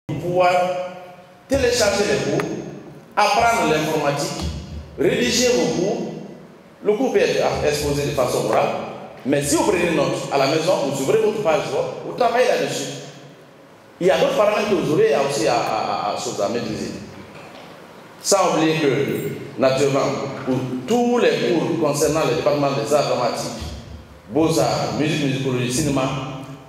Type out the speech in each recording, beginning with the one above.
Pour pouvoir télécharger les cours, apprendre l'informatique, rédiger vos cours. Le cours peut être exposé de façon orale, mais si vous prenez note à la maison, vous ouvrez votre page web, vous travaillez là-dessus. Il y a d'autres paramètres que vous aurez aussi à maîtriser. Sans oublier que, naturellement, pour tous les cours concernant le département des arts dramatiques, beaux-arts, musique, musicologie, cinéma,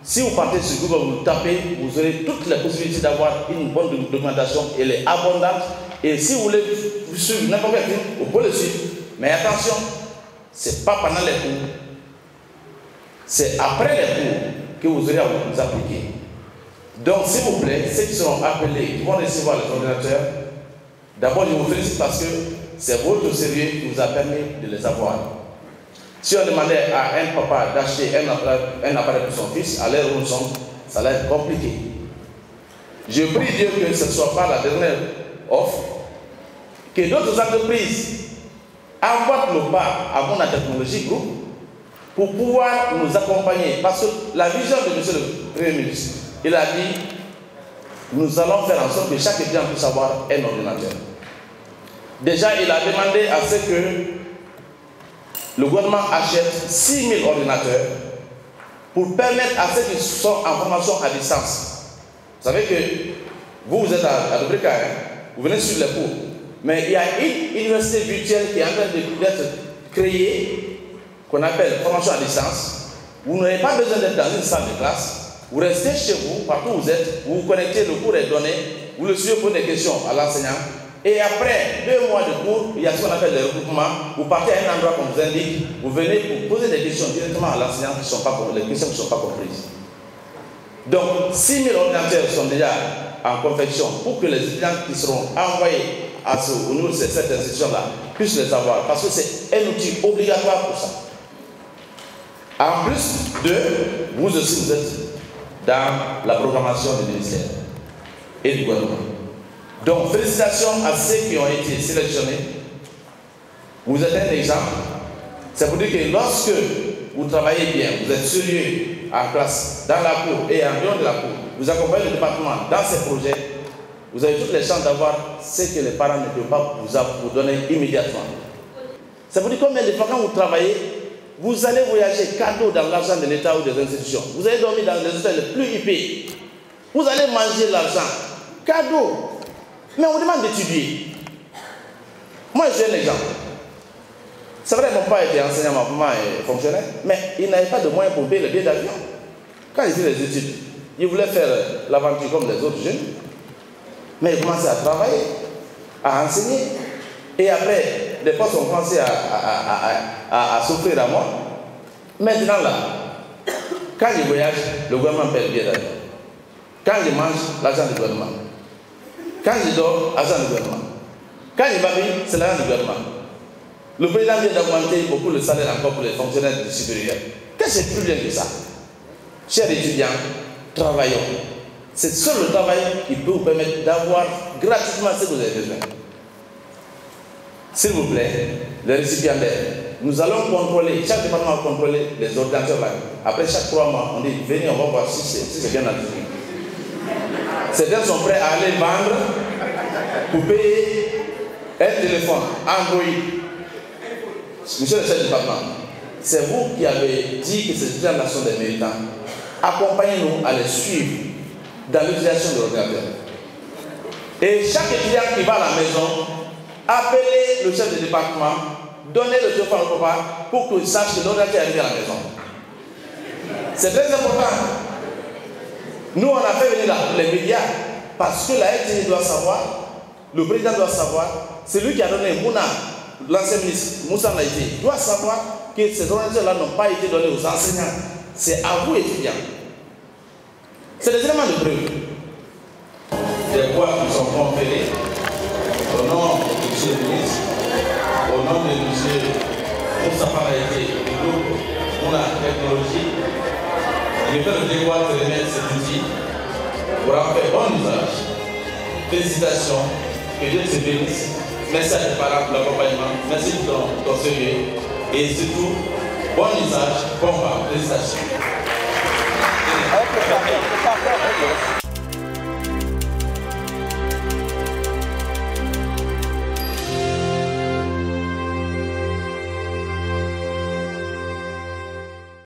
si vous partez sur Google, vous tapez, vous aurez toutes les possibilités d'avoir une bonne documentation. Elle est abondante. Et si vous voulez suivre n'importe quel film, vous pouvez le suivre. Mais attention, ce n'est pas pendant les cours. C'est après les cours que vous aurez à vous appliquer. Donc, s'il vous plaît, ceux qui seront appelés, qui vont recevoir les ordinateurs, d'abord, je vous félicite parce que c'est votre sérieux qui vous a permis de les avoir. Si on demandait à un papa d'acheter un appareil pour son fils, à l'heure où nous sommes, ça allait être compliqué. Je prie Dieu que ce ne soit pas la dernière offre, que d'autres entreprises emboîtent le pas à Bona Technologie Group pour pouvoir nous accompagner. Parce que la vision de M. le Premier ministre, il a dit, nous allons faire en sorte que chaque étudiant puisse avoir un ordinateur. Déjà, il a demandé à ce que le gouvernement achète 6 000 ordinateurs pour permettre à ceux qui sont en formation à distance. Vous savez que vous êtes à Dobrika, vous venez suivre les cours, mais il y a une université virtuelle qui est en train d'être créée, qu'on appelle formation à distance. Vous n'avez pas besoin d'être dans une salle de classe. Vous restez chez vous, partout où vous êtes, vous vous connectez, le cours est donné, vous le suivez pour des questions à l'enseignant. Et après 2 mois de cours, il y a ce qu'on appelle le regroupement. Vous partez à un endroit qu'on vous indique, vous venez pour poser des questions directement à l'enseignant qui ne sont pas comprises, les questions qui ne sont pas comprises. Donc, 6 000 ordinateurs sont déjà en confection pour que les étudiants qui seront envoyés au niveau de cette institution-là puissent les avoir. Parce que c'est un outil obligatoire pour ça. En plus de, vous aussi, vous êtes dans la programmation du ministère et du gouvernement. Donc, félicitations à ceux qui ont été sélectionnés. Vous êtes un exemple. C'est pour dire que lorsque vous travaillez bien, vous êtes sérieux en classe, dans la cour et en dehors de la cour, vous accompagnez le département dans ces projets, vous avez toutes les chances d'avoir ce que les parents ne peuvent pas vous donner immédiatement. C'est pour dire combien de fois quand vous travaillez, vous allez voyager cadeau dans l'argent de l'État ou des institutions. Vous allez dormir dans les hôtels les plus huppés. Vous allez manger l'argent. Cadeau. Mais on vous demande d'étudier. Moi, je suis un exemple. C'est vrai que mon père était enseignant, ma maman est fonctionnaire, mais il n'avait pas de moyens pour payer le billet d'avion. Quand il faisait les études, il voulait faire l'aventure comme les autres jeunes, mais il commençait à travailler, à enseigner. Et après, les postes ont commencé à souffrir à moi. Maintenant, là, quand je voyage, le gouvernement paie le billet d'avion. Quand je mange, l'argent du gouvernement. Quand je dors, l'argent du gouvernement. Quand je m'habille, c'est l'argent du gouvernement. Le président vient d'augmenter beaucoup le salaire encore pour les fonctionnaires du supérieur. Qu'est-ce que c'est plus bien que ça? Chers étudiants, travaillons. C'est seul le travail qui peut vous permettre d'avoir gratuitement ce que vous avez besoin. S'il vous plaît, les récipiendaires, nous allons contrôler, chaque département va contrôler les ordinateurs là. Après chaque 3 mois, on dit, venez, on va voir si c'est bien attribué. Certains sont prêts à aller vendre pour payer un téléphone Android. Monsieur le chef du département, c'est vous qui avez dit que ces étudiants sont des méritants. Accompagnez-nous à les suivre dans l'utilisation de l'ordinateur. Et chaque étudiant qui va à la maison, appelez le chef du département, donnez le téléphone au papa pour qu'il sache que l'ordinateur est arrivé à la maison. C'est très important. Nous, on a fait venir les médias parce que la RTI doit savoir, le président doit savoir, c'est lui qui a donné Mouna, l'ancien ministre Moussa Naïté, doit savoir que ces ordinateurs-là n'ont pas été donnés aux enseignants. C'est à vous, étudiants. C'est des éléments de preuve. Des voix qui sont conférées au nom de M. le ministre, au nom de M. Moussa Naïté, du groupe Mouna Technologie. Je fais le devoir de remettre cet outil pour en faire bon usage. Félicitations, que Dieu te bénisse. Merci à tes parents pour l'accompagnement, merci pour ton sérieux et surtout, bon usage, bon vent. Félicitations.